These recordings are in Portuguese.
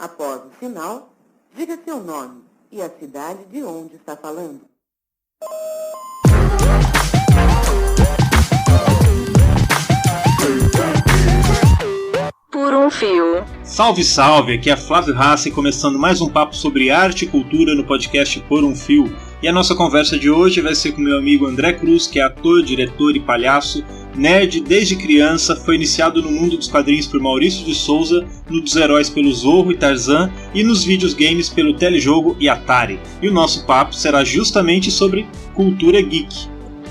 Após o sinal, diga seu nome e a cidade de onde está falando. Por um fio. Salve, salve! Aqui é Flávio Hassi, começando mais um papo sobre arte e cultura no podcast Por um Fio. E a nossa conversa de hoje vai ser com meu amigo André Cruz, que é ator, diretor e palhaço, nerd desde criança, foi iniciado no mundo dos quadrinhos por Maurício de Souza, no dos heróis pelo Zorro e Tarzan e nos videogames pelo Telejogo e Atari. E o nosso papo será justamente sobre cultura geek.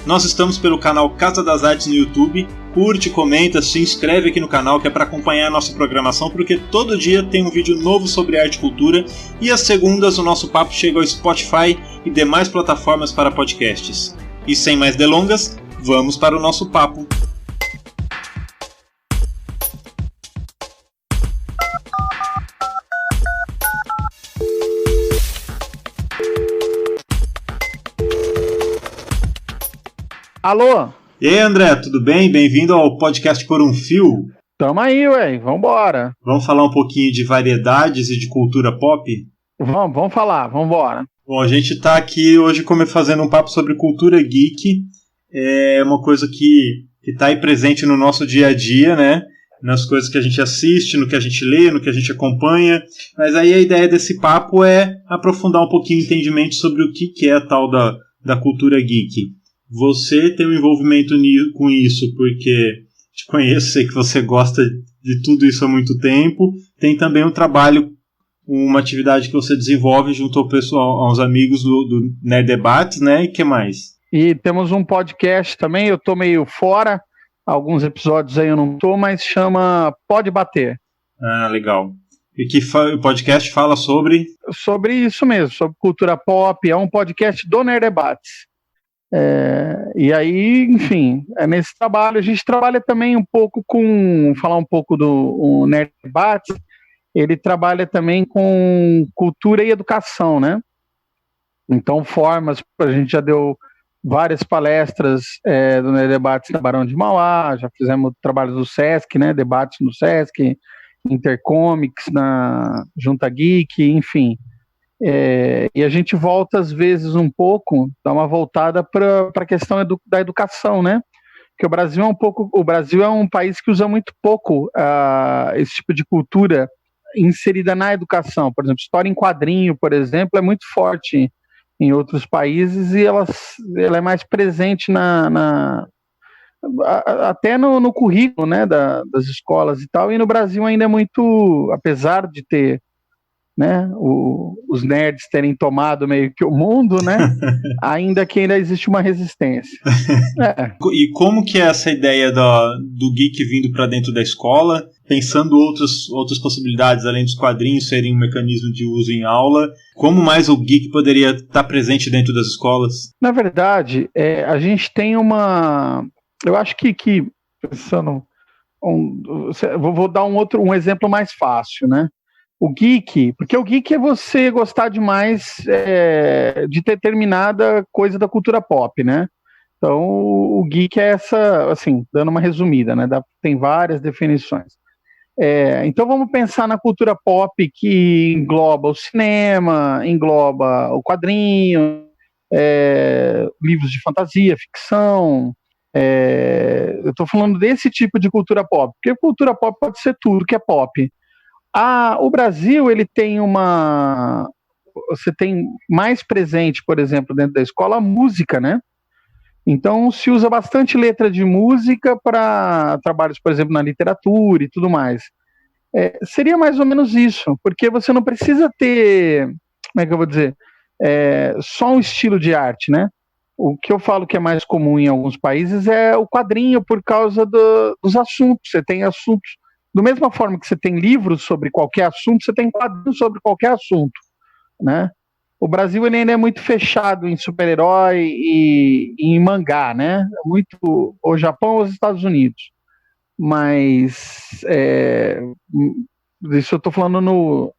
Nós estamos pelo canal Casa das Artes no YouTube. Curte, comenta, se inscreve aqui no canal que é para acompanhar a nossa programação, porque todo dia tem um vídeo novo sobre arte e cultura, e às segundas o nosso papo chega ao Spotify e demais plataformas para podcasts. E sem mais delongas, vamos para o nosso papo. Alô? E aí, André, tudo bem? Bem-vindo ao podcast Por um Fio. Tamo aí, ué, vambora. Vamos falar um pouquinho de variedades e de cultura pop? Vamos falar, vambora. Bom, a gente tá aqui hoje fazendo um papo sobre cultura geek. É uma coisa que tá aí presente no nosso dia a dia, né? Nas coisas que a gente assiste, no que a gente lê, no que a gente acompanha. Mas aí a ideia desse papo é aprofundar um pouquinho o entendimento sobre o que é a tal da cultura geek. Você tem um envolvimento com isso porque te conheço, sei que você gosta de tudo isso há muito tempo. Tem também um trabalho, uma atividade que você desenvolve junto ao pessoal, aos amigos do Nerd Debates, né? E o que mais? E temos um podcast também, eu tô meio fora, alguns episódios aí eu não tô, mas chama Pode Bater. Ah, legal. E o podcast fala sobre? Sobre isso mesmo, sobre cultura pop, é um podcast do Nerd Debates. E aí, enfim, nesse trabalho, a gente trabalha também um pouco falar um pouco do Nerd Debates, ele trabalha também com cultura e educação, né? Então, a gente já deu várias palestras do Nerd Debates na Barão de Mauá, já fizemos trabalhos do Sesc, né? Debates no Sesc, Intercomics, na Junta Geek, enfim. E a gente volta às vezes um pouco, dá uma voltada para a questão da educação, né? Porque o Brasil é um país que usa muito pouco esse tipo de cultura inserida na educação. Por exemplo, história em quadrinho, por exemplo, é muito forte em outros países e ela é mais presente até no currículo, né, das escolas e tal. E no Brasil ainda é muito, apesar de ter, né, os nerds terem tomado meio que o mundo, né, ainda existe uma resistência. E como que é essa ideia do geek vindo para dentro da escola, pensando outras possibilidades, além dos quadrinhos serem um mecanismo de uso em aula, como mais o geek poderia estar presente dentro das escolas? Na verdade, a gente tem eu acho que pensando, vou dar um exemplo mais fácil, né? Porque o geek é você gostar demais de determinada coisa da cultura pop, né? Então, o geek é essa, assim, dando uma resumida, né? Tem várias definições. Então, vamos pensar na cultura pop que engloba o cinema, engloba o quadrinho, livros de fantasia, ficção. Eu estou falando desse tipo de cultura pop, porque cultura pop pode ser tudo que é pop. O Brasil, ele tem você tem mais presente, por exemplo, dentro da escola, a música, né? Então, se usa bastante letra de música para trabalhos, por exemplo, na literatura e tudo mais. Seria mais ou menos isso, porque você não precisa ter, como é que eu vou dizer, só um estilo de arte, né? O que eu falo que é mais comum em alguns países é o quadrinho por causa dos assuntos. Você tem assuntos. Da mesma forma que você tem livros sobre qualquer assunto, você tem quadrinhos sobre qualquer assunto, né? O Brasil ele ainda é muito fechado em super-herói e em mangá, né? Muito o Japão ou os Estados Unidos. Mas isso eu estou falando no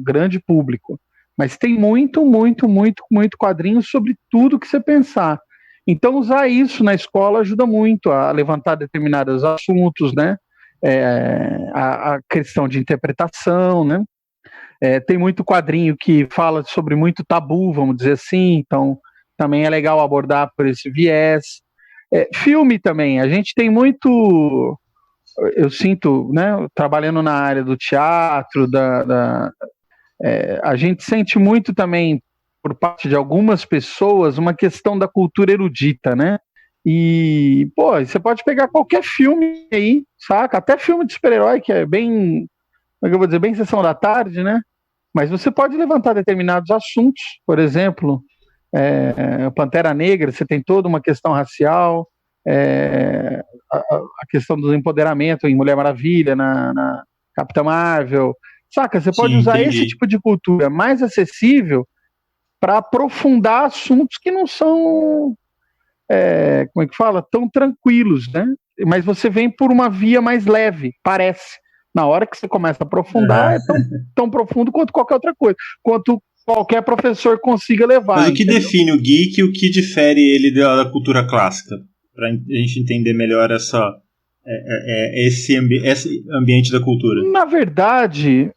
grande público. Mas tem muito, muito, muito, muito quadrinho sobre tudo que você pensar. Então usar isso na escola ajuda muito a levantar determinados assuntos, né? A questão de interpretação, né? Tem muito quadrinho que fala sobre muito tabu, vamos dizer assim, então também é legal abordar por esse viés. Filme também, a gente tem muito, eu sinto, né, trabalhando na área do teatro, a gente sente muito também, por parte de algumas pessoas, uma questão da cultura erudita, né? E, pô, você pode pegar qualquer filme aí, saca? Até filme de super-herói, que é bem, como é que eu vou dizer, bem sessão da tarde, né? Mas você pode levantar determinados assuntos, por exemplo, Pantera Negra, você tem toda uma questão racial, a questão do empoderamento em Mulher Maravilha, na Capitã Marvel, saca? Você pode usar esse tipo de cultura mais acessível para aprofundar assuntos que não são, como é que fala? Tão tranquilos, né? Mas você vem por uma via mais leve, parece. Na hora que você começa a aprofundar, é tão profundo quanto qualquer outra coisa. Quanto qualquer professor consiga levar. Mas o que define o geek e o que difere ele da cultura clássica? Para a gente entender melhor esse ambiente da cultura. Na verdade,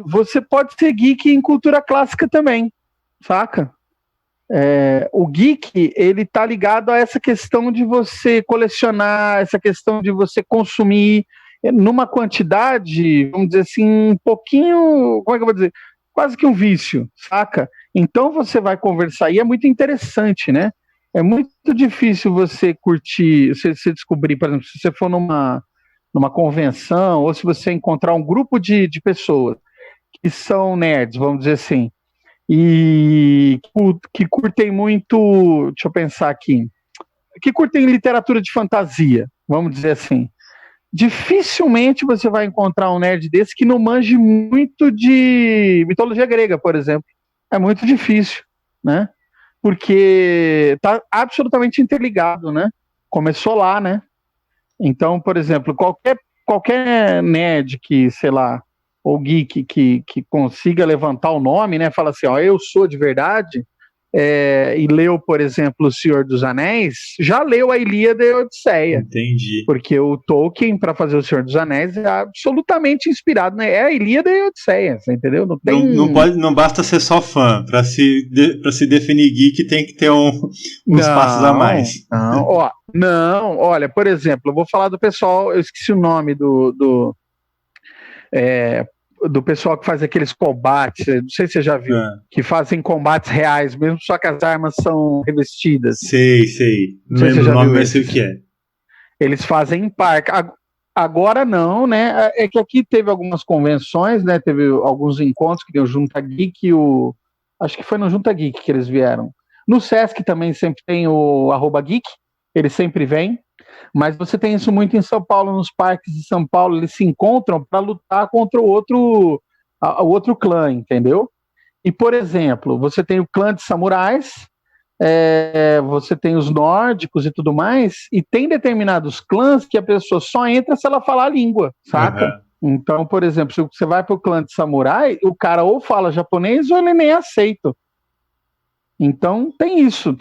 você pode ser geek em cultura clássica também, saca? O geek, ele tá ligado a essa questão de você colecionar, essa questão de você consumir numa quantidade, vamos dizer assim, um pouquinho, como é que eu vou dizer? Quase que um vício, saca? Então você vai conversar, e é muito interessante, né? É muito difícil você curtir, você descobrir, por exemplo, se você for numa convenção, ou se você encontrar um grupo de pessoas que são nerds, vamos dizer assim, e que curtem muito, deixa eu pensar aqui, que curtem literatura de fantasia, vamos dizer assim. Dificilmente você vai encontrar um nerd desse que não manje muito de mitologia grega, por exemplo. É muito difícil, né? Porque tá absolutamente interligado, né? Começou lá, né? Então, por exemplo, qualquer nerd que, sei lá, ou geek que consiga levantar o nome, né? Fala assim, ó, eu sou de verdade, e leu, por exemplo, O Senhor dos Anéis, já leu a Ilíada e a Odisseia. Entendi. Porque o Tolkien, para fazer O Senhor dos Anéis, é absolutamente inspirado, né? É a Ilíada e a Odisseia, você entendeu? Não basta ser só fã. Para se definir geek, tem que ter uns passos a mais. Não, olha, por exemplo, eu vou falar do pessoal, eu esqueci o nome do pessoal que faz aqueles combates, não sei se você já viu, que fazem combates reais mesmo, só que as armas são revestidas. Sei. Não lembro o nome, mas sei o que é. Eles fazem em parque. Agora não, né? É que aqui teve algumas convenções, né? Teve alguns encontros que deu Junta Geek, acho que foi no Junta Geek que eles vieram. No Sesc também sempre tem o @geek, ele sempre vem. Mas você tem isso muito em São Paulo, nos parques de São Paulo, eles se encontram para lutar contra o outro clã, entendeu? E, por exemplo, você tem o clã de samurais, você tem os nórdicos e tudo mais, e tem determinados clãs que a pessoa só entra se ela falar a língua, saca? Uhum. Então, por exemplo, se você vai para o clã de samurai, o cara ou fala japonês ou ele nem aceita. Então, tem isso,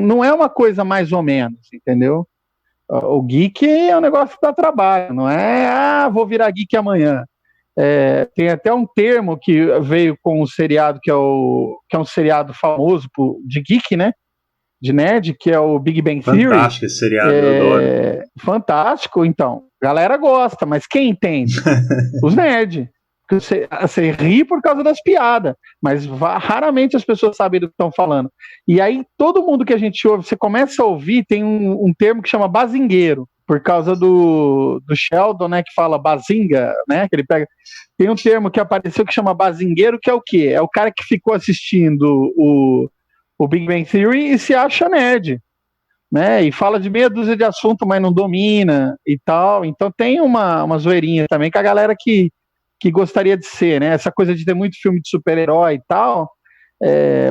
não é uma coisa mais ou menos, entendeu? O geek é um negócio que dá trabalho, não é, vou virar geek amanhã. Tem até um termo que veio com um seriado que é um seriado famoso de geek, né? De nerd, que é o Big Bang Theory. Fantástico esse seriado, eu adoro. Fantástico, então. Galera gosta, mas quem entende? Os nerds. Você ri por causa das piadas, mas raramente as pessoas sabem do que estão falando. E aí, todo mundo que a gente ouve, você começa a ouvir, tem um termo que chama bazingueiro, por causa do Sheldon, né, que fala bazinga, né, que ele pega. Tem um termo que apareceu que chama bazingueiro, que é o quê? É o cara que ficou assistindo o Big Bang Theory e se acha nerd, né, e fala de meia dúzia de assunto, mas não domina e tal. Então tem uma zoeirinha também com a galera que gostaria de ser, né? Essa coisa de ter muito filme de super-herói e tal,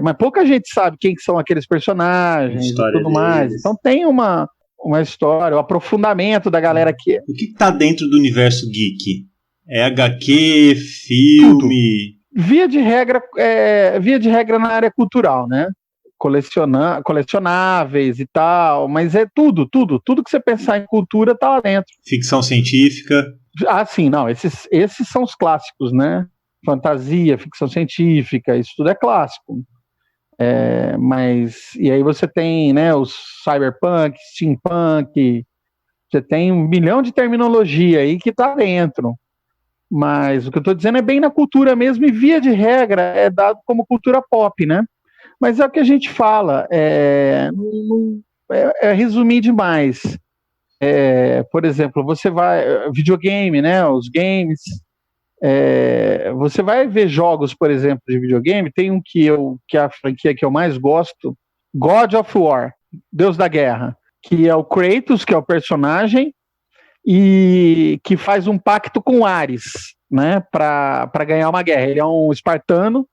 mas pouca gente sabe quem são aqueles personagens e tudo mais. Então tem uma história, o aprofundamento da galera aqui. O que está dentro do universo geek? É HQ, filme? Tudo. Via de regra na área cultural, né? Colecionáveis e tal, mas é tudo que você pensar em cultura tá lá dentro. Ficção científica? sim, não, esses são os clássicos, né? Fantasia, ficção científica, isso tudo é clássico. Mas, e aí você tem, né, os cyberpunk, steampunk, você tem 1 milhão de terminologia aí que tá dentro. Mas o que eu estou dizendo é bem na cultura mesmo, e via de regra é dado como cultura pop, né? Mas é o que a gente fala, resumir demais. Por exemplo, você vai, videogame, né? Os games, você vai ver jogos, por exemplo, de videogame, tem um que é a franquia que eu mais gosto, God of War, Deus da Guerra, que é o Kratos, que é o personagem, e que faz um pacto com Ares, né, para ganhar uma guerra. Ele é um espartano,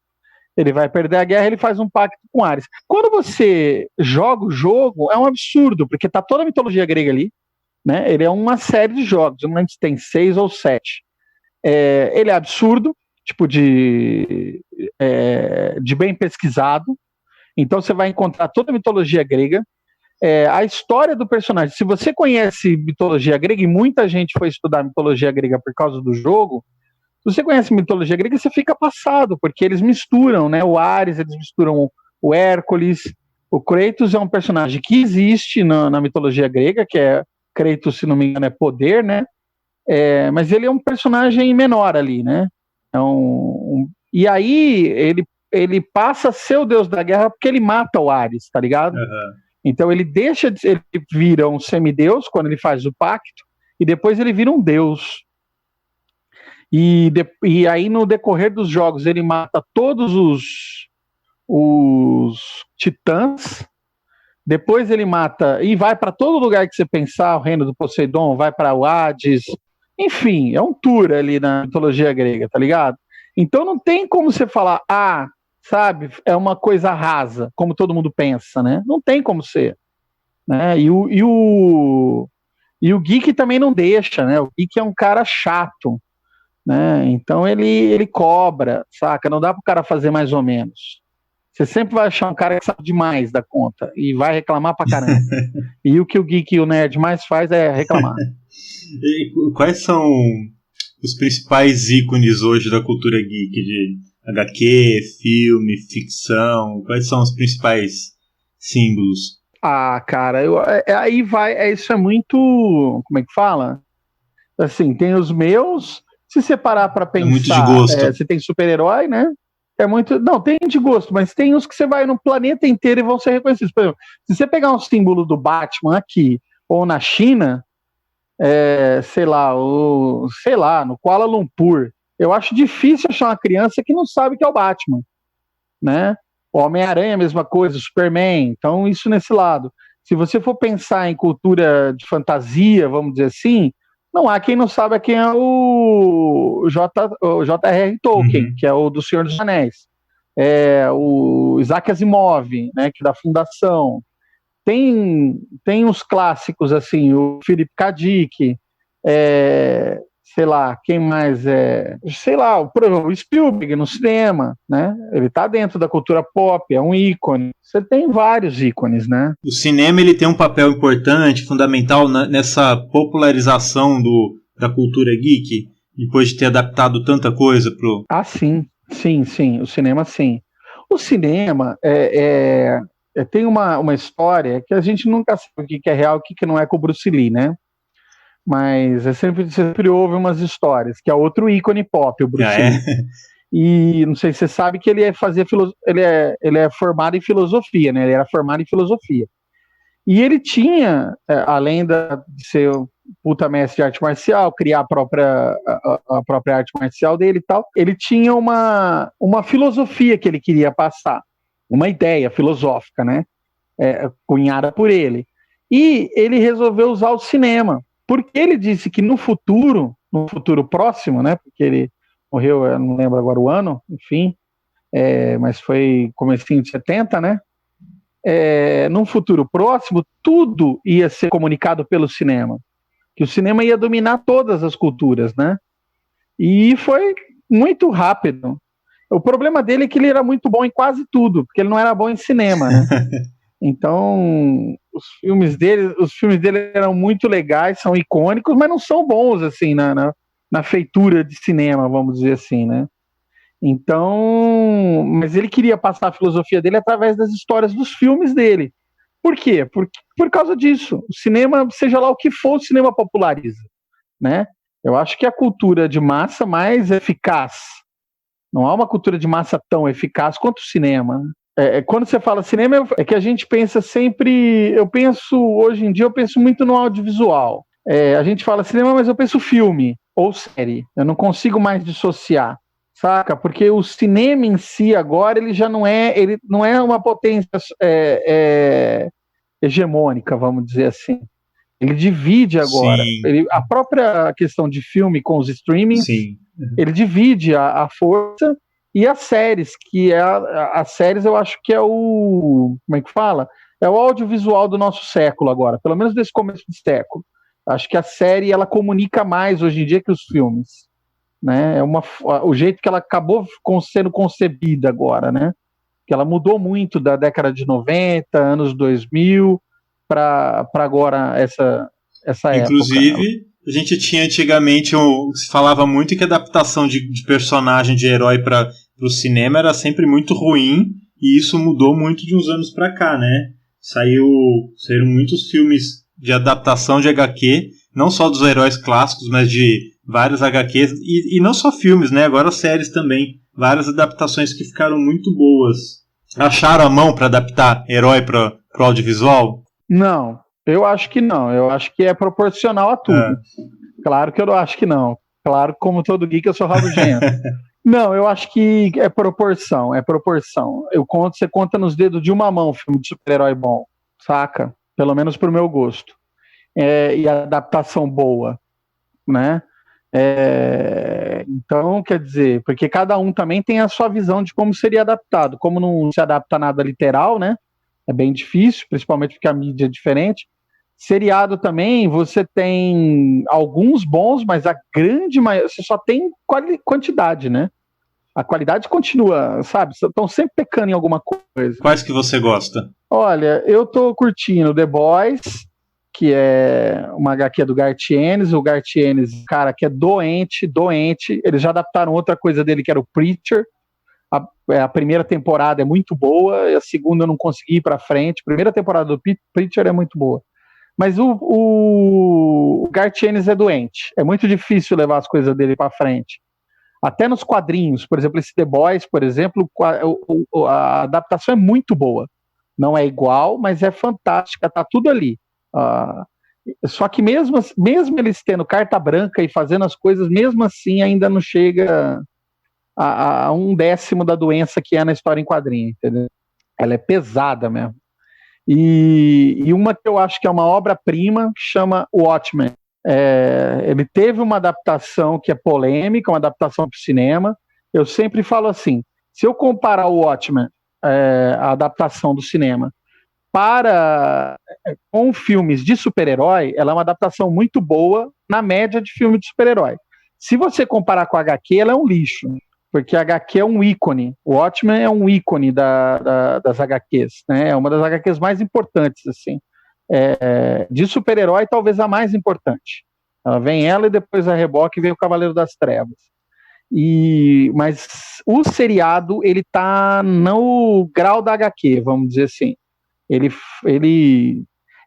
ele vai perder a guerra, ele faz um pacto com Ares. Quando você joga o jogo, é um absurdo, porque tá toda a mitologia grega ali, né? Ele é uma série de jogos, eu não lembro se tem 6 ou 7. Ele é absurdo, tipo de bem pesquisado, então você vai encontrar toda a mitologia grega. A história do personagem, se você conhece mitologia grega, e muita gente foi estudar mitologia grega por causa do jogo, se você conhece mitologia grega, você fica passado, porque eles misturam, né, o Ares, eles misturam o Hércules, o Kratos é um personagem que existe na mitologia grega, que é Kratos, se não me engano, é poder, né, mas ele é um personagem menor ali, né, e aí ele passa a ser o deus da guerra porque ele mata o Ares, tá ligado? Uhum. Então ele vira um semideus quando ele faz o pacto, e depois ele vira um deus. E aí no decorrer dos jogos ele mata todos os titãs, depois ele mata e vai para todo lugar que você pensar, o reino do Poseidon, vai para o Hades, enfim, é um tour ali na mitologia grega, tá ligado? Então não tem como você falar, sabe, é uma coisa rasa, como todo mundo pensa, né? Não tem como ser, né? E o geek também não deixa, né? O geek é um cara chato, né? Então ele cobra, saca? Não dá pro cara fazer mais ou menos. Você sempre vai achar um cara que sabe demais da conta e vai reclamar pra caramba. E o que o geek e o nerd mais faz é reclamar. E quais são os principais ícones hoje da cultura geek, de HQ, filme, ficção? Quais são os principais símbolos? Cara, aí vai, isso é muito, como é que fala? Assim, tem os meus, se separar para pensar, muito de gosto. Você tem super-herói, né? Não, tem de gosto, mas tem uns que você vai no planeta inteiro e vão ser reconhecidos. Por exemplo, se você pegar um símbolo do Batman aqui, ou na China, sei lá, no Kuala Lumpur, eu acho difícil achar uma criança que não sabe que é o Batman, né? O Homem-Aranha, a mesma coisa, o Superman, então isso nesse lado. Se você for pensar em cultura de fantasia, vamos dizer assim, não há quem não saiba quem é o J.R.R. Tolkien, que é o do Senhor dos Anéis. O Isaac Asimov, né, que é da Fundação. Tem uns clássicos, assim, o Philip K. Dick, sei lá, quem mais sei lá, o Spielberg no cinema, né? Ele tá dentro da cultura pop, é um ícone. Você tem vários ícones, né? O cinema ele tem um papel importante, fundamental nessa popularização da cultura geek, depois de ter adaptado tanta coisa pro... Sim, o cinema sim. O cinema tem uma história que a gente nunca sabe o que é real, o que não é com o Bruce Lee, né? Mas sempre houve umas histórias, que é outro ícone pop, o Bruce Lee. E não sei se você sabe que ele é formado em filosofia, né? Ele era formado em filosofia. E ele tinha, além de ser um puta mestre de arte marcial, criar a própria arte marcial dele e tal, ele tinha uma filosofia que ele queria passar, uma ideia filosófica, né? Cunhada por ele. E ele resolveu usar o cinema, porque ele disse que no futuro próximo, né? Porque ele morreu, eu não lembro agora o ano, enfim, mas foi comecinho de 70, né? Num futuro próximo, tudo ia ser comunicado pelo cinema, que o cinema ia dominar todas as culturas, né? E foi muito rápido. O problema dele é que ele era muito bom em quase tudo, porque ele não era bom em cinema, né? Então, os filmes dele eram muito legais, são icônicos, mas não são bons, assim, na feitura de cinema, vamos dizer assim, né? Então, mas ele queria passar a filosofia dele através das histórias dos filmes dele. Por quê? Por causa disso. O cinema, seja lá o que for, o cinema populariza, né? Eu acho que a cultura de massa mais eficaz, não há uma cultura de massa tão eficaz quanto o cinema. Quando você fala cinema, é que a gente pensa sempre, hoje em dia, eu penso muito no audiovisual. A gente fala cinema, mas eu penso filme ou série. Eu não consigo mais dissociar. Saca? Porque o cinema em si agora ele não é uma potência hegemônica, vamos dizer assim. Ele divide agora. A própria questão de filme com os streamings, ele divide a força, e as séries, as séries eu acho que é o... Como é que fala? É o audiovisual do nosso século agora, pelo menos desse começo de século. Acho que a série ela comunica mais hoje em dia que os filmes. Né? O jeito que ela acabou sendo concebida agora, né? Que ela mudou muito da década de 90, anos 2000, para agora essa Inclusive, época. A gente tinha antigamente, se falava muito que a adaptação de personagem, de herói para o cinema era sempre muito ruim, e isso mudou muito de uns anos para cá, né? Saíram muitos filmes de adaptação de HQ, não só dos heróis clássicos, mas de vários HQs, e não só filmes, né? Agora séries também. Várias adaptações que ficaram muito boas. Acharam a mão para adaptar herói para o audiovisual? Não, eu acho que não. Eu acho que é proporcional a tudo. Claro que eu não acho que não. Claro, como todo geek, eu sou rabugento. Não, eu acho que é proporção. Você conta nos dedos de uma mão filme de super-herói bom, saca? Pelo menos pro meu gosto. E a adaptação boa, né? Então, quer dizer, porque cada um também tem a sua visão de como seria adaptado. Como não se adapta nada literal, né? É bem difícil, principalmente porque a mídia é diferente. Seriado também, você tem alguns bons, mas a grande maioria, você só tem quantidade, né? A qualidade continua, sabe? Estão sempre pecando em alguma coisa. Quais que você gosta? Olha, eu tô curtindo The Boys, que é uma HQ do Garth Ennis. O Garth Ennis, cara, que é doente. Eles já adaptaram outra coisa dele, que era o Preacher. A primeira temporada é muito boa, e a segunda eu não consegui ir pra frente. A primeira temporada do Preacher é muito boa. Mas o Garth Ennis é doente. É muito difícil levar as coisas dele pra frente. Até nos quadrinhos, por exemplo, esse The Boys, por exemplo, a adaptação é muito boa. Não é igual, mas é fantástica, tá tudo ali. Só que mesmo eles tendo carta branca e fazendo as coisas, mesmo assim ainda não chega a 1/10 da doença que é na história em quadrinho, entendeu? Ela é pesada mesmo. E uma que eu acho que é uma obra-prima, chama Watchmen. Ele teve uma adaptação que é polêmica, uma adaptação para o cinema. Eu sempre falo assim, se eu comparar o Watchmen, a adaptação do cinema, com filmes de super-herói, ela é uma adaptação muito boa na média de filme de super-herói. Se você comparar com a HQ, ela é um lixo, porque a HQ é um ícone. O Watchmen é um ícone das HQs, né? É uma das HQs mais importantes, assim. De super-herói, talvez a mais importante. Vem ela e depois a reboque vem o Cavaleiro das Trevas. Mas o seriado, ele tá no grau da HQ, vamos dizer assim.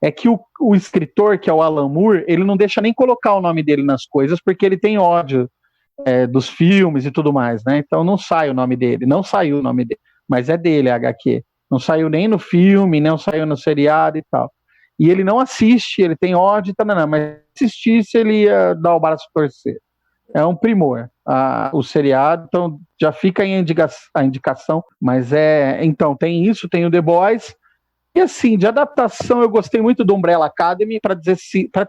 É que o escritor, que é o Alan Moore, ele não deixa nem colocar o nome dele nas coisas, porque ele tem ódio dos filmes e tudo mais, né? Então não sai o nome dele, não saiu o nome dele, mas é dele a HQ. Não saiu nem no filme, não saiu no seriado e tal. E ele não assiste, ele tem ódio, mas se assistisse, ele ia dar o braço a torcer. É um primor o seriado, então já fica aí a indicação, mas então tem isso, tem o The Boys. E assim, de adaptação, eu gostei muito do Umbrella Academy, para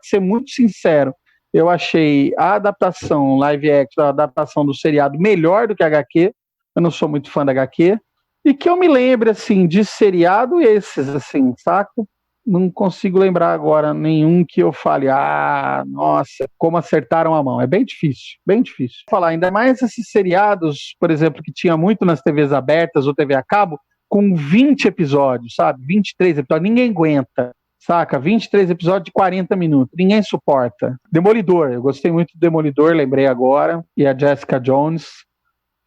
ser muito sincero, eu achei a adaptação live action, a adaptação do seriado melhor do que a HQ. Eu não sou muito fã da HQ. E que eu me lembre, assim, de seriado esses, assim, saca? Não consigo lembrar agora nenhum que eu fale, nossa, como acertaram a mão. É bem difícil, bem difícil. Falar, ainda mais esses seriados, por exemplo, que tinha muito nas TVs abertas ou TV a cabo, com 20 episódios, sabe? 23 episódios, ninguém aguenta. saca? 23 episódios de 40 minutos, ninguém suporta. Demolidor, eu gostei muito do Demolidor, lembrei agora, e a Jessica Jones,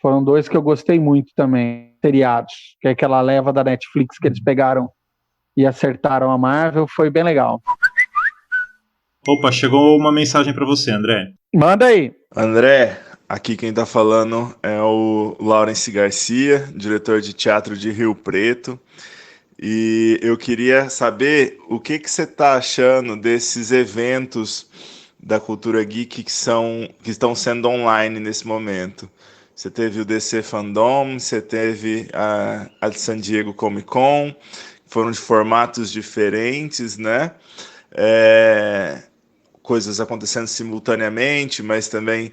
foram dois que eu gostei muito também, seriados, que é aquela leva da Netflix que eles pegaram e acertaram a Marvel, foi bem legal. Opa, chegou uma mensagem para você, André. Manda aí. André, aqui quem tá falando é o Laurence Garcia, diretor de teatro de Rio Preto. E eu queria saber o que você tá achando desses eventos da cultura geek que estão sendo online nesse momento. Você teve o DC Fandom, você teve a de San Diego Comic Con, foram de formatos diferentes, né? Coisas acontecendo simultaneamente, mas também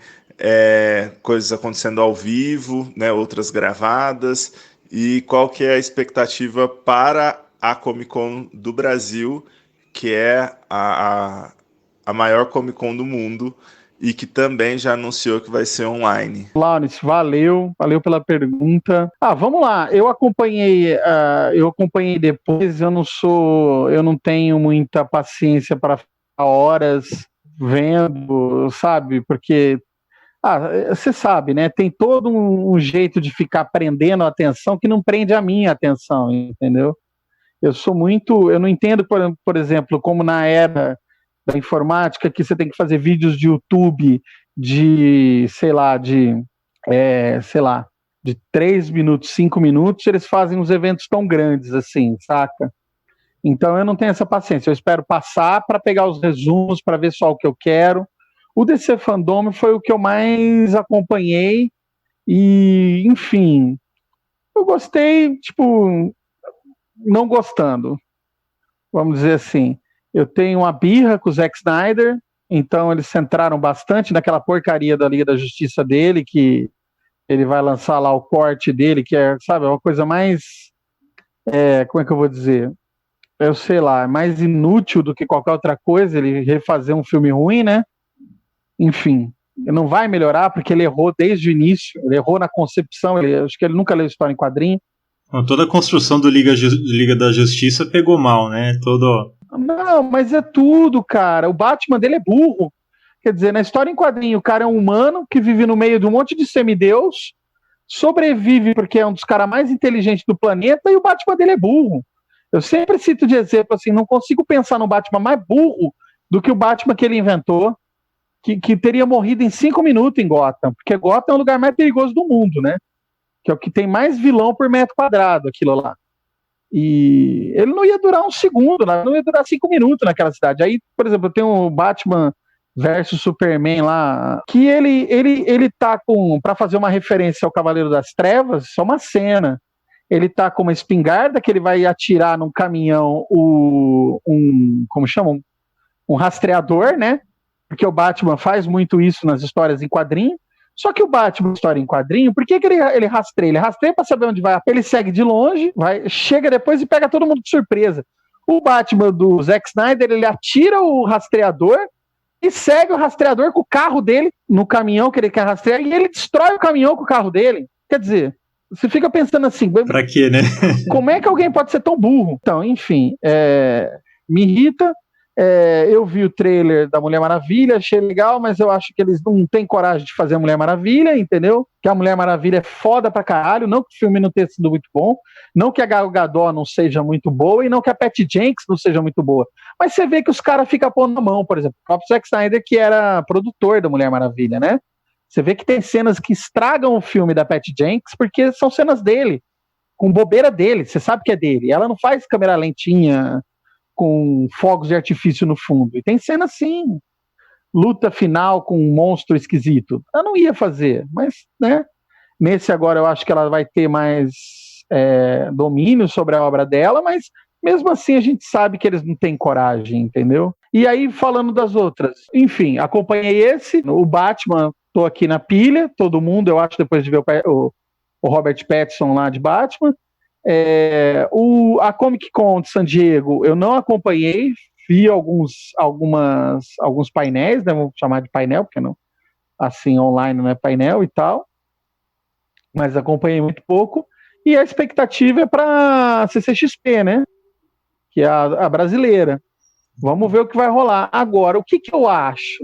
coisas acontecendo ao vivo, né? Outras gravadas. E qual que é a expectativa para a Comic Con do Brasil, que é a maior Comic Con do mundo, e que também já anunciou que vai ser online. Laurence, valeu pela pergunta. Vamos lá, eu acompanhei depois, eu não tenho muita paciência para ficar horas vendo, sabe, porque você sabe, né, tem todo um jeito de ficar prendendo a atenção que não prende a minha atenção, entendeu? Eu não entendo, por exemplo, como na era da informática, que você tem que fazer vídeos de YouTube de 3 minutos, 5 minutos, eles fazem uns eventos tão grandes assim, saca? Então eu não tenho essa paciência, eu espero passar para pegar os resumos, para ver só o que eu quero. O DC Fandom foi o que eu mais acompanhei e, enfim, eu gostei, tipo, não gostando, vamos dizer assim. Eu tenho uma birra com o Zack Snyder, então eles centraram bastante naquela porcaria da Liga da Justiça dele, que ele vai lançar lá o corte dele, que é, sabe, uma coisa mais, como é que eu vou dizer? Eu sei lá, mais inútil do que qualquer outra coisa, ele refazer um filme ruim, né? Enfim, não vai melhorar porque ele errou desde o início, ele errou na concepção, acho que ele nunca leu história em quadrinho. Toda a construção do Liga da Justiça pegou mal, né? Não, mas é tudo, cara. O Batman dele é burro. Quer dizer, na história em quadrinho, o cara é um humano que vive no meio de um monte de semideus, sobrevive porque é um dos caras mais inteligentes do planeta e o Batman dele é burro. Eu sempre cito de exemplo assim, não consigo pensar no Batman mais burro do que o Batman que ele inventou, que teria morrido em 5 minutos em Gotham, porque Gotham é o lugar mais perigoso do mundo, né? Que é o que tem mais vilão por metro quadrado, aquilo lá. E ele não ia durar um segundo, não ia durar 5 minutos naquela cidade. Aí, por exemplo, tem o Batman versus Superman lá, que ele tá com, pra fazer uma referência ao Cavaleiro das Trevas, só uma cena. Ele tá com uma espingarda que ele vai atirar num caminhão, como chamam? Um rastreador, né? Porque o Batman faz muito isso nas histórias em quadrinho. Só que o Batman, história em quadrinho, por que ele rastreia? Ele rastreia pra saber onde vai. Ele segue de longe, chega depois e pega todo mundo de surpresa. O Batman do Zack Snyder, ele atira o rastreador e segue o rastreador com o carro dele no caminhão que ele quer rastrear e ele destrói o caminhão com o carro dele. Quer dizer, você fica pensando assim... Pra quê, né? Como é que alguém pode ser tão burro? Então, enfim, me irrita. Eu vi o trailer da Mulher Maravilha, achei legal, mas eu acho que eles não têm coragem de fazer a Mulher Maravilha, entendeu? Que a Mulher Maravilha é foda pra caralho, não que o filme não tenha sido muito bom, não que a Gal Gadot não seja muito boa e não que a Patty Jenkins não seja muito boa. Mas você vê que os caras ficam pondo a mão, por exemplo, o próprio Zack Snyder, que era produtor da Mulher Maravilha, né? Você vê que tem cenas que estragam o filme da Patty Jenkins porque são cenas dele, com bobeira dele, você sabe que é dele. Ela não faz câmera lentinha com fogos de artifício no fundo. E tem cena assim, luta final com um monstro esquisito. Ela não ia fazer, mas, né? Nesse agora eu acho que ela vai ter mais domínio sobre a obra dela, mas mesmo assim a gente sabe que eles não têm coragem, entendeu? E aí, falando das outras, enfim, acompanhei esse, o Batman, tô aqui na pilha, todo mundo, eu acho, depois de ver o Robert Pattinson lá de Batman. A Comic Con de San Diego eu não acompanhei, vi alguns painéis, né, vou chamar de painel, porque não, assim, online não é painel e tal, mas acompanhei muito pouco, e a expectativa é para CCXP, né, que é a brasileira. Vamos ver o que vai rolar. Agora, o que eu acho?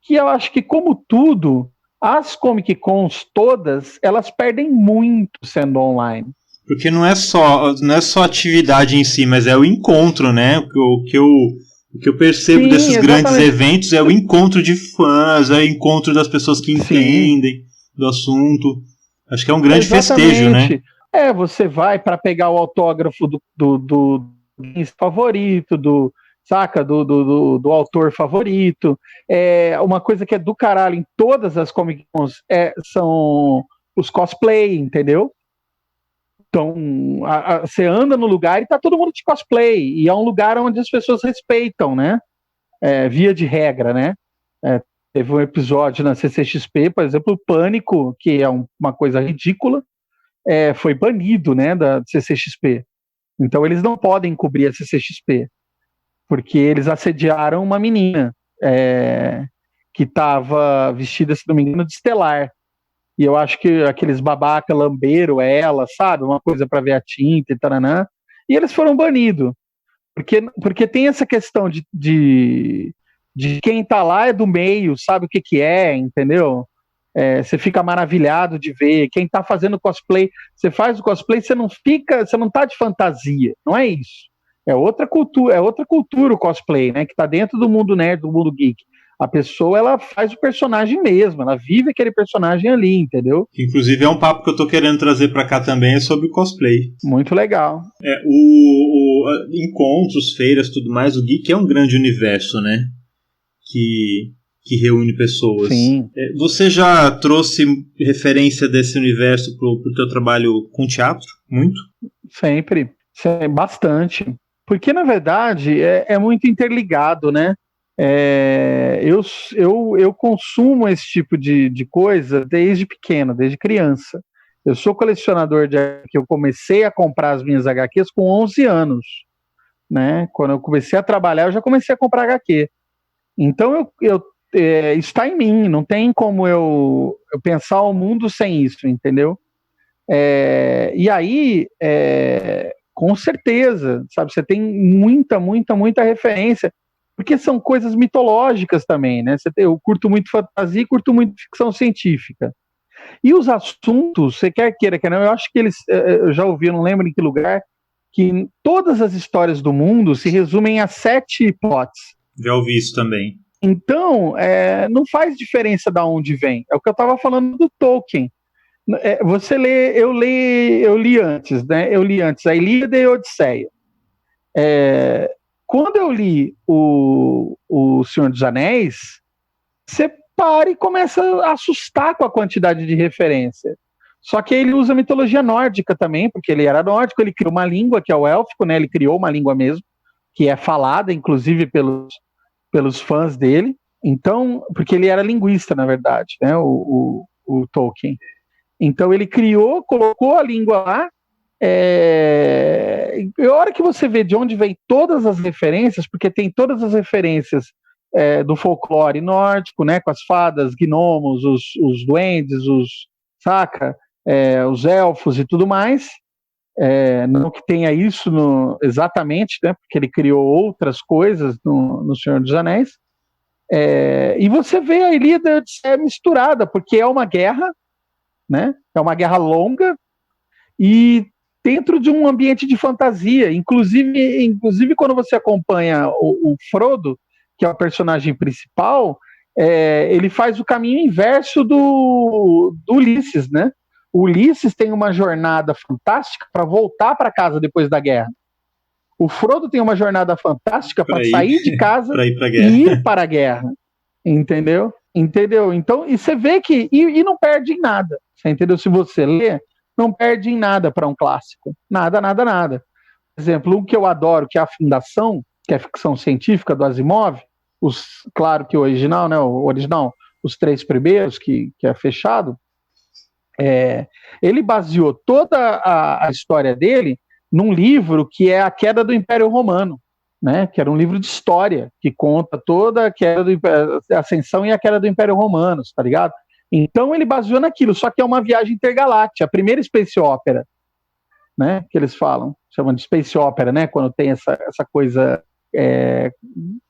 Que eu acho que, como tudo, as Comic Cons todas, elas perdem muito sendo online. Porque não é só a atividade em si, mas é o encontro, né? O que eu percebo desses grandes eventos é o encontro de fãs, é o encontro das pessoas que entendem do assunto. Acho que é um grande festejo, né? Você vai para pegar o autógrafo do favorito, do autor favorito. Uma coisa que é do caralho em todas as Comic Cons são os cosplay, entendeu? Então, você anda no lugar e tá todo mundo de cosplay, e é um lugar onde as pessoas respeitam, né? Via de regra, né? Teve um episódio na CCXP, por exemplo, o Pânico, que é uma coisa ridícula, foi banido, né, da CCXP. Então eles não podem cobrir a CCXP, porque eles assediaram uma menina que estava vestida, se não me engano, de Estelar. E eu acho que aqueles babaca lamberam ela, sabe? Uma coisa para ver a tinta e taranã. E eles foram banidos. Porque tem essa questão de quem tá lá é do meio, sabe o que é, entendeu? Você fica maravilhado de ver. Quem tá fazendo cosplay, você faz o cosplay, você não tá de fantasia, não é isso. É outra cultura o cosplay, né? Que tá dentro do mundo nerd, do mundo geek. A pessoa, ela faz o personagem mesmo, ela vive aquele personagem ali, entendeu? Inclusive é um papo que eu tô querendo trazer pra cá também, é sobre cosplay. Muito legal. Encontros, feiras, tudo mais, o geek é um grande universo, né? Que reúne pessoas. Sim. Você já trouxe referência desse universo pro teu trabalho com teatro? Muito? Sempre. Bastante. Porque, na verdade, é muito interligado, né? Eu consumo esse tipo de coisa desde pequeno, desde criança. Eu sou colecionador de HQ, eu comecei a comprar as minhas HQs com 11 anos, né? Quando eu comecei a trabalhar, eu já comecei a comprar HQ. Então, está em mim, não tem como eu pensar o mundo sem isso, entendeu? E aí, com certeza, sabe, você tem muita referência, porque são coisas mitológicas também, né? Eu curto muito fantasia e curto muito ficção científica. E os assuntos, você quer queira, quer não, eu acho que eu já ouvi, não lembro em que lugar, que todas as histórias do mundo se resumem a 7 plots. Já ouvi isso também. Então, não faz diferença de onde vem. É o que eu estava falando do Tolkien. Eu li antes, né? Eu li antes a Ilíada e a Odisseia. Quando eu li o Senhor dos Anéis, você para e começa a assustar com a quantidade de referência. Só que ele usa mitologia nórdica também, porque ele era nórdico, ele criou uma língua, que é o élfico, né? Ele criou uma língua mesmo, que é falada, inclusive, pelos fãs dele. Então, porque ele era linguista, na verdade, né? O Tolkien. Então ele colocou a língua lá. A hora que você vê de onde vem todas as referências, porque tem todas as referências do folclore nórdico, né, com as fadas, gnomos, os duendes, os elfos e tudo mais, não que tenha isso exatamente, né, porque ele criou outras coisas no Senhor dos Anéis, e você vê a Ilíada misturada, porque é uma guerra, né, é uma guerra longa, e dentro de um ambiente de fantasia, inclusive quando você acompanha o Frodo, que é o personagem principal, ele faz o caminho inverso do Ulisses, né? O Ulisses tem uma jornada fantástica para voltar para casa depois da guerra. O Frodo tem uma jornada fantástica para sair de casa e ir para a guerra. Entendeu? Então, e você vê que... E não perde em nada. Você entendeu? Se você lê, não perde em nada para um clássico. Nada. Por exemplo, um que eu adoro, que é a Fundação, que é a ficção científica do Asimov, claro que o original, né? O original, os 3 primeiros, que é fechado, ele baseou toda a história dele num livro que é A Queda do Império Romano, né? Que era um livro de história, que conta toda a queda a ascensão e a queda do Império Romano, tá ligado? Então ele baseou naquilo, só que é uma viagem intergaláctica, a primeira space opera, né, que eles chamam de space opera, né, quando tem essa coisa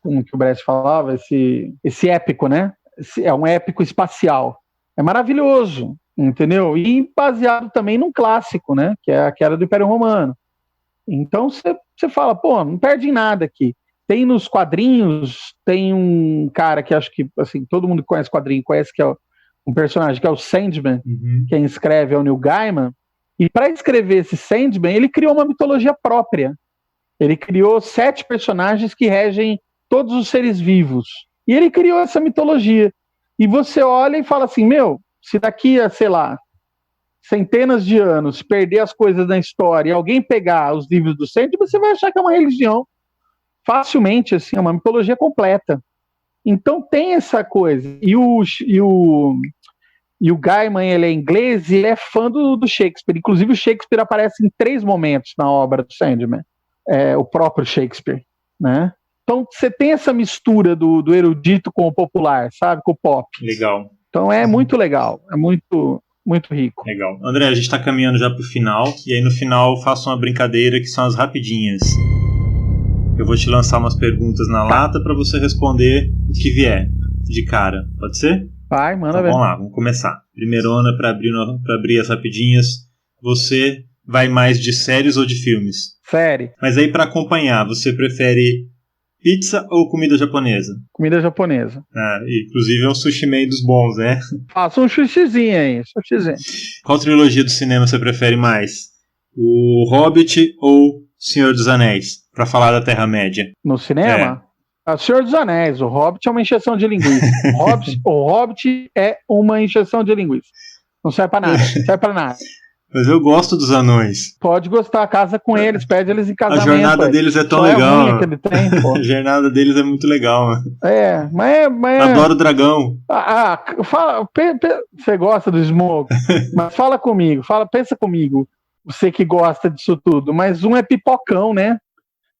como que o Brecht falava, esse épico, né? É um épico espacial. É maravilhoso, entendeu? E baseado também num clássico, né? Que é a Queda do Império Romano. Então você fala, pô, não perde em nada aqui. Tem nos quadrinhos, tem um cara que acho que, assim, todo mundo que conhece quadrinho, conhece que é um personagem que é o Sandman, quem escreve é o Neil Gaiman, e para escrever esse Sandman, ele criou uma mitologia própria. Ele criou 7 personagens que regem todos os seres vivos. E ele criou essa mitologia. E você olha e fala assim, se daqui a, sei lá, centenas de anos, perder as coisas na história e alguém pegar os livros do Sandman, você vai achar que é uma religião. Facilmente, assim, é uma mitologia completa. Então tem essa coisa. E o Gaiman, ele é inglês e ele é fã do Shakespeare. Inclusive o Shakespeare aparece em 3 momentos na obra do Sandman. O próprio Shakespeare, né? Então você tem essa mistura do erudito com o popular, sabe? Com o pop. Legal. Então é muito legal. É muito, muito rico. Legal. André, a gente está caminhando já para o final. E aí no final eu faço uma brincadeira que são as rapidinhas. Eu vou te lançar umas perguntas na lata para você responder o que vier de cara. Pode ser? Vai, manda então, ver. Vamos lá, vamos começar. Primeirona, para abrir as rapidinhas. Você vai mais de séries ou de filmes? Série. Mas aí para acompanhar, você prefere pizza ou comida japonesa? Comida japonesa. Inclusive é um sushi meio dos bons, né? Faça um sushizinho aí, sushizinho. Qual trilogia do cinema você prefere mais? O Hobbit ou Senhor dos Anéis? Pra falar da Terra-média. No cinema? O Senhor dos Anéis. O Hobbit é uma encheção de linguiça. O Hobbit é uma encheção de linguiça. Não serve pra nada. Serve pra nada. Mas eu gosto dos anões. Pode gostar, casa com eles, pede eles em casamento. A jornada deles é tão legal. Que ele tem, pô. A jornada deles é muito legal, mano. Mas adoro o dragão. Fala, você gosta do Smoke? Mas fala comigo, pensa comigo. Você que gosta disso tudo. Mas um é pipocão, né?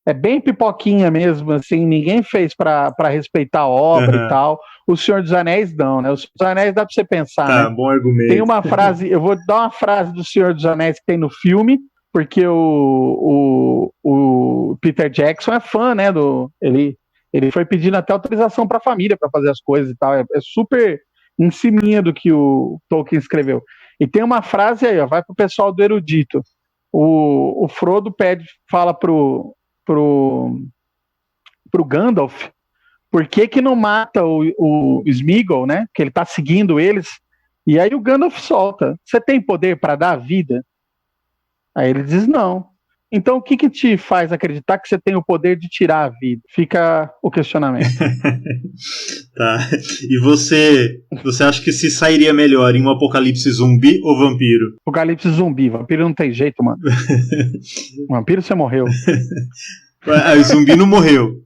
É bem pipoquinha mesmo, assim, ninguém fez pra respeitar a obra e tal. O Senhor dos Anéis não, né? O Senhor dos Anéis dá pra você pensar, né? Bom argumento. Tem uma frase, eu vou dar uma frase do Senhor dos Anéis que tem no filme, porque o Peter Jackson é fã, né? Ele foi pedindo até autorização pra família pra fazer as coisas e tal. É super em ciminha do que o Tolkien escreveu. E tem uma frase aí, ó, vai pro pessoal do erudito. O Frodo fala pro Gandalf, por que não mata o Sméagol, né? Que ele tá seguindo eles. E aí o Gandalf solta. Você tem poder para dar a vida? Aí ele diz não. Então o que te faz acreditar que você tem o poder de tirar a vida? Fica o questionamento. Tá. E você acha que se sairia melhor em um apocalipse zumbi ou vampiro? Apocalipse zumbi. Vampiro não tem jeito, mano. Vampiro você morreu. O zumbi não morreu.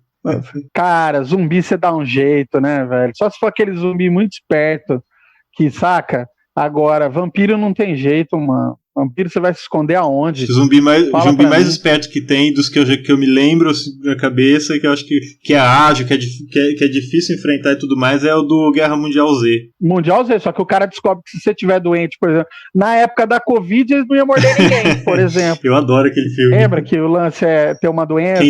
Cara, zumbi você dá um jeito, né, velho? Só se for aquele zumbi muito esperto que saca. Agora, vampiro não tem jeito, mano. Vampiro você vai se esconder aonde? O zumbi mais esperto que tem, dos que eu me lembro na cabeça, que eu acho que é ágil, que é difícil enfrentar e tudo mais, é o do Guerra Mundial Z. Mundial Z, só que o cara descobre que se você estiver doente, por exemplo, na época da Covid, eles não iam morder ninguém, por exemplo. Eu adoro aquele filme. Lembra que o lance é ter uma doença?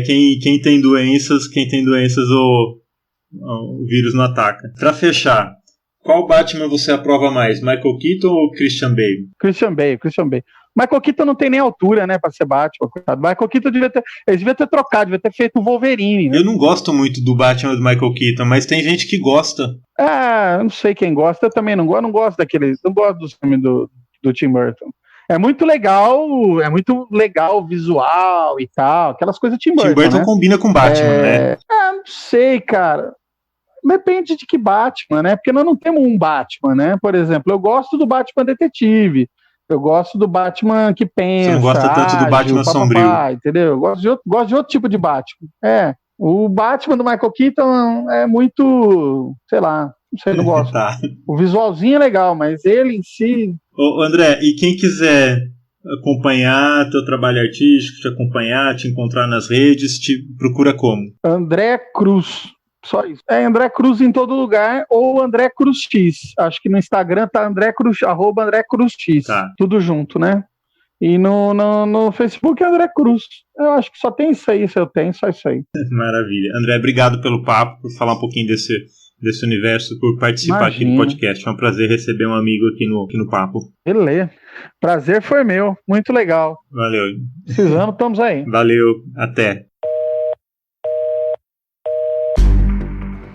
Quem tem doenças, o vírus não ataca. Pra fechar, qual Batman você aprova mais? Michael Keaton ou Christian Bale? Christian Bale. Michael Keaton não tem nem altura, né, pra ser Batman. Coitado. Michael Keaton devia ter trocado, devia ter feito o Wolverine. Né? Eu não gosto muito do Batman do Michael Keaton, mas tem gente que gosta. Eu não sei quem gosta, eu também não gosto. Não gosto dos filmes do Tim Burton. É muito legal o visual e tal, aquelas coisas Tim Burton. Tim Burton, né? Combina com Batman, né? Não sei, cara. Depende de que Batman, né? Porque nós não temos um Batman, né? Por exemplo, eu gosto do Batman detetive. Eu gosto do Batman que pensa. Você não gosta tanto do Batman sombrio. Entendeu? Eu gosto de outro tipo de Batman. O Batman do Michael Keaton é muito, sei lá, não sei, não gosto. Tá. O visualzinho é legal, mas ele em si... Ô, André, e quem quiser acompanhar teu trabalho artístico, te encontrar nas redes, te procura como? André Cruz. Só isso. André Cruz em todo lugar ou André Cruz X. Acho que no Instagram tá @André Cruz X. Tá. Tudo junto, né? E no Facebook é André Cruz. Eu acho que só tem isso aí, se eu tenho, só isso aí. Maravilha. André, obrigado pelo papo, por falar um pouquinho desse universo, por participar aqui do podcast. Foi um prazer receber um amigo aqui no papo. Beleza. Prazer foi meu. Muito legal. Valeu. Precisando, estamos aí. Valeu. Até.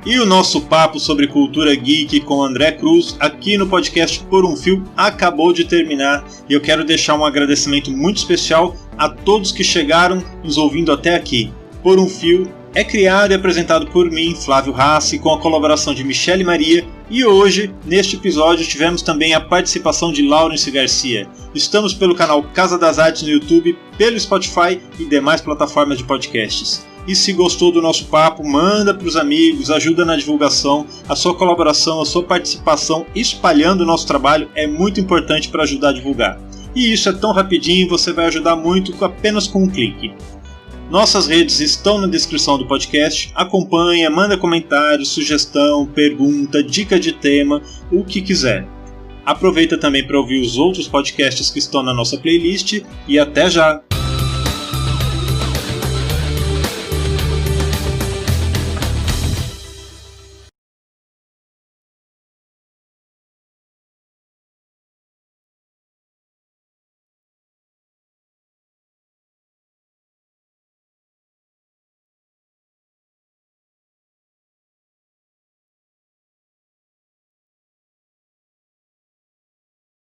E o nosso papo sobre cultura geek com André Cruz aqui no podcast Por um Fio acabou de terminar e eu quero deixar um agradecimento muito especial a todos que chegaram nos ouvindo até aqui. Por um Fio é criado e apresentado por mim, Flávio Rassi, com a colaboração de Michele Maria, e hoje, neste episódio, tivemos também a participação de Laurence Garcia. Estamos pelo canal Casa das Artes no YouTube, pelo Spotify e demais plataformas de podcasts. E se gostou do nosso papo, manda para os amigos, ajuda na divulgação, a sua colaboração, a sua participação espalhando o nosso trabalho é muito importante para ajudar a divulgar. E isso é tão rapidinho, você vai ajudar muito apenas com um clique. Nossas redes estão na descrição do podcast, acompanha, manda comentário, sugestão, pergunta, dica de tema, o que quiser. Aproveita também para ouvir os outros podcasts que estão na nossa playlist e até já!